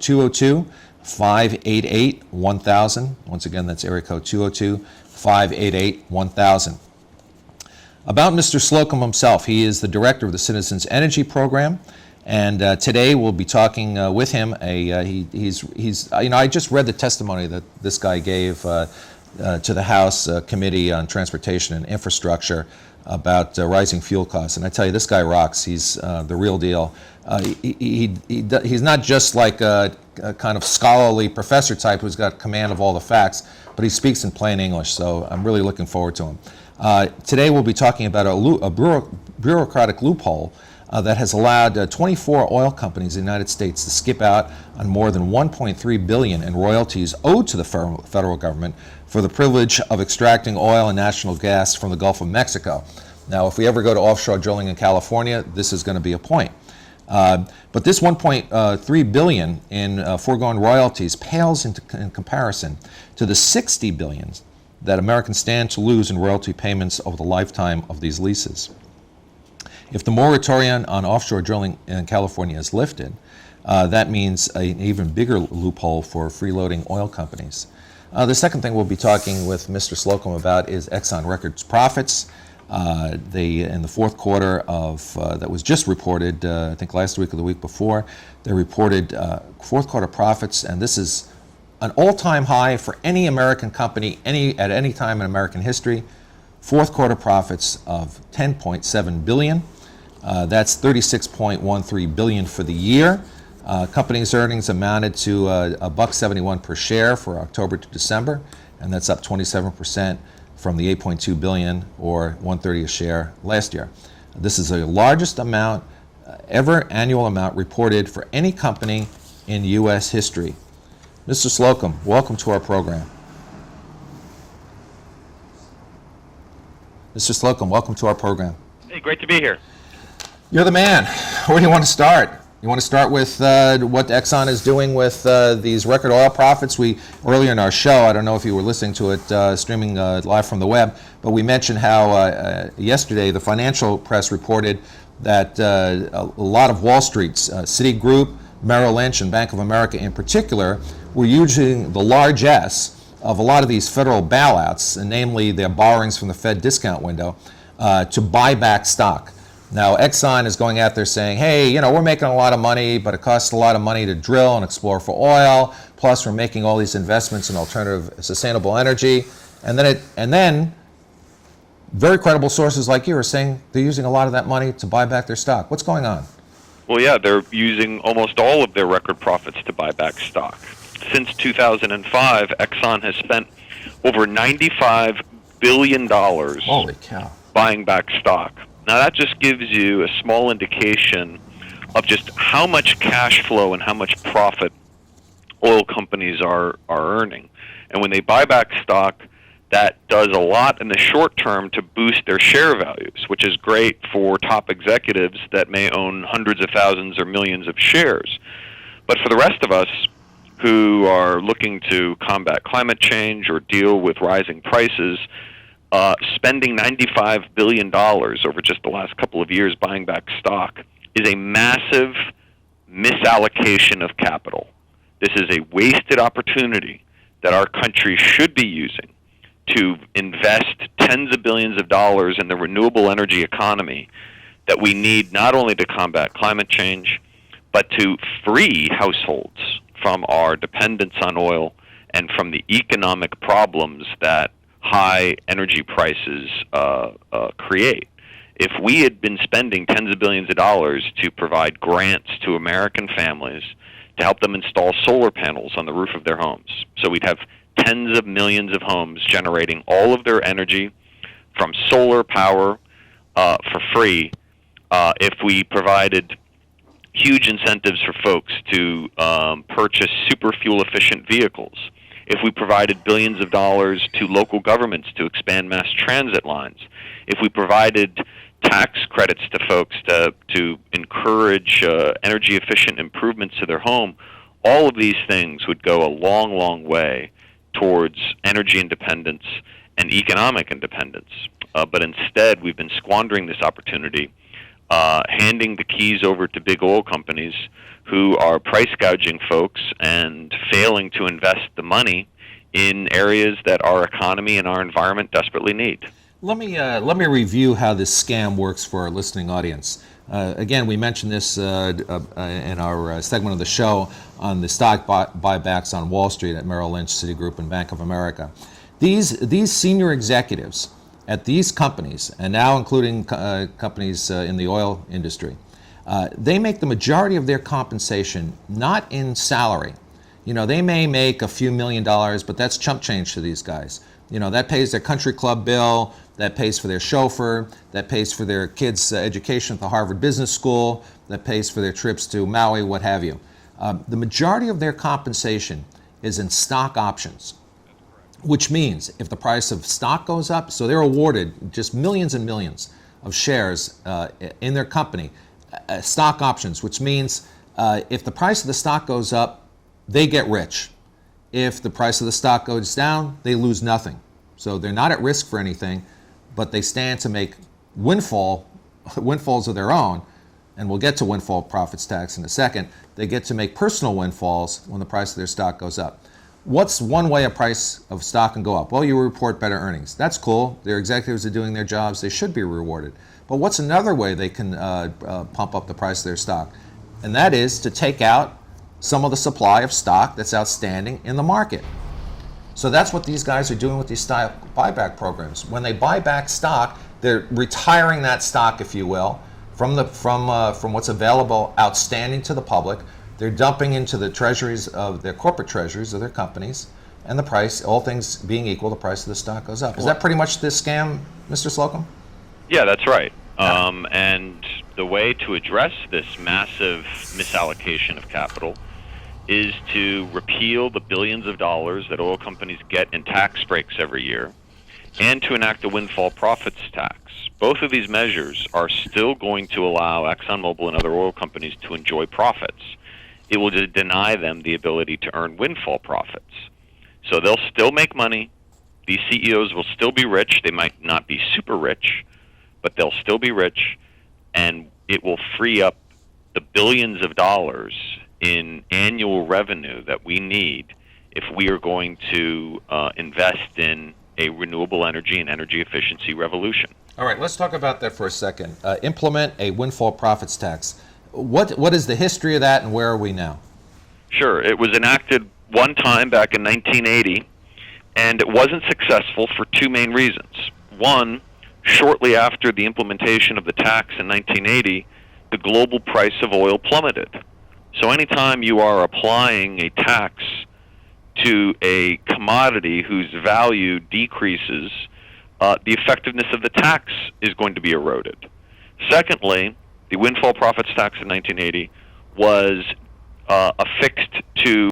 202-588-1000. Once again, that's area code 202-588-1000. About Mr. Slocum himself, he is the director of the Citizens Energy Program, and today we'll be talking with him. I just read the testimony that this guy gave to the House Committee on Transportation and Infrastructure about rising fuel costs, and I tell you, this guy rocks. He's the real deal. He's not just like a kind of scholarly professor type who's got command of all the facts, but he speaks in plain English, so I'm really looking forward to him. Today we'll be talking about a bureaucratic loophole that has allowed 24 oil companies in the United States to skip out on more than $1.3 billion in royalties owed to the federal government for the privilege of extracting oil and natural gas from the Gulf of Mexico. Now, if we ever go to offshore drilling in California, this is going to be a point. But this $1.3 billion in foregone royalties pales in comparison to the $60 billion that Americans stand to lose in royalty payments over the lifetime of these leases. If the moratorium on offshore drilling in California is lifted, that means an even bigger loophole for freeloading oil companies. The second thing we'll be talking with Mr. Slocum about is Exxon Records profits. In the fourth quarter of that was just reported, I think last week or the week before, they reported fourth quarter profits, and this is an all-time high for any American company at any time in American history. Fourth quarter profits of $10.7 billion. That's $36.13 billion for the year. Company's earnings amounted to $1.71 per share for October to December, and that's up 27% from the $8.2 billion or $1.30 a share last year. This is the largest amount annual amount reported for any company in U.S. history. Mr. Slocum, welcome to our program. Mr. Slocum, welcome to our program. Hey, great to be here. You're the man. Where do you want to start? You want to start with what Exxon is doing with these record oil profits? Earlier in our show, I don't know if you were listening to it streaming live from the web, but we mentioned how yesterday the financial press reported that a lot of Wall Street's Citigroup, Merrill Lynch, and Bank of America in particular were using the largesse of a lot of these federal bailouts, and namely their borrowings from the Fed discount window, to buy back stock. Now, Exxon is going out there saying, hey, we're making a lot of money, but it costs a lot of money to drill and explore for oil. Plus, we're making all these investments in alternative sustainable energy. And then very credible sources like you are saying they're using a lot of that money to buy back their stock. What's going on? Well, yeah, they're using almost all of their record profits to buy back stock. Since 2005, Exxon has spent over $95 billion Holy cow. Buying back stock. Now, that just gives you a small indication of just how much cash flow and how much profit oil companies are earning. And when they buy back stock, that does a lot in the short term to boost their share values, which is great for top executives that may own hundreds of thousands or millions of shares. But for the rest of us who are looking to combat climate change or deal with rising prices, spending $95 billion over just the last couple of years buying back stock is a massive misallocation of capital. This is a wasted opportunity that our country should be using to invest tens of billions of dollars in the renewable energy economy that we need not only to combat climate change, but to free households from our dependence on oil and from the economic problems that high energy prices create. If we had been spending tens of billions of dollars to provide grants to American families to help them install solar panels on the roof of their homes, so we'd have tens of millions of homes generating all of their energy from solar power for free, if we provided huge incentives for folks to purchase super fuel-efficient vehicles, if we provided billions of dollars to local governments to expand mass transit lines, if we provided tax credits to folks to encourage energy-efficient improvements to their home, all of these things would go a long, long way towards energy independence and economic independence. But instead, we've been squandering this opportunity, handing the keys over to big oil companies who are price gouging folks and failing to invest the money in areas that our economy and our environment desperately need. Let me review how this scam works for our listening audience. Again, we mentioned this in our segment of the show on the stock buybacks on Wall Street at Merrill Lynch, Citigroup, and Bank of America. These senior executives at these companies, and now including companies in the oil industry, they make the majority of their compensation not in salary. You know, they may make a few $1,000,000, but that's chump change to these guys. You know, that pays their country club bill, that pays for their chauffeur, that pays for their kids' education at the Harvard Business School, that pays for their trips to Maui, what have you. The majority of their compensation is in stock options, which means if the price of stock goes up, so they're awarded just millions and millions of shares in their company, stock options, which means if the price of the stock goes up, they get rich. If the price of the stock goes down, they lose nothing. So they're not at risk for anything, but they stand to make windfalls of their own, and we'll get to windfall profits tax in a second. They get to make personal windfalls when the price of their stock goes up. What's one way a price of stock can go up? Well, you report better earnings. That's cool. Their executives are doing their jobs. They should be rewarded. But what's another way they can pump up the price of their stock? And that is to take out some of the supply of stock that's outstanding in the market. So that's what these guys are doing with these stock buyback programs. When they buy back stock, they're retiring that stock, if you will, from what's available outstanding to the public. They're dumping into the treasuries of their corporate treasuries of their companies, and the price, all things being equal, the price of the stock goes up. Is that pretty much this scam, Mr. Slocum? Yeah, that's right. And the way to address this massive misallocation of capital is to repeal the billions of dollars that oil companies get in tax breaks every year, and to enact a windfall profits tax. Both of these measures are still going to allow ExxonMobil and other oil companies to enjoy profits. It will just deny them the ability to earn windfall profits. So they'll still make money. These CEOs will still be rich. They might not be super rich, but they'll still be rich, and it will free up the billions of dollars in annual revenue that we need if we are going to invest in a renewable energy and energy efficiency revolution. All right, let's talk about that for a second. Implement a windfall profits tax. What is the history of that, and where are we now? Sure. It was enacted one time back in 1980, and it wasn't successful for two main reasons. One, shortly after the implementation of the tax in 1980, the global price of oil plummeted. So anytime you are applying a tax to a commodity whose value decreases, the effectiveness of the tax is going to be eroded. Secondly, the windfall profits tax in 1980 was affixed to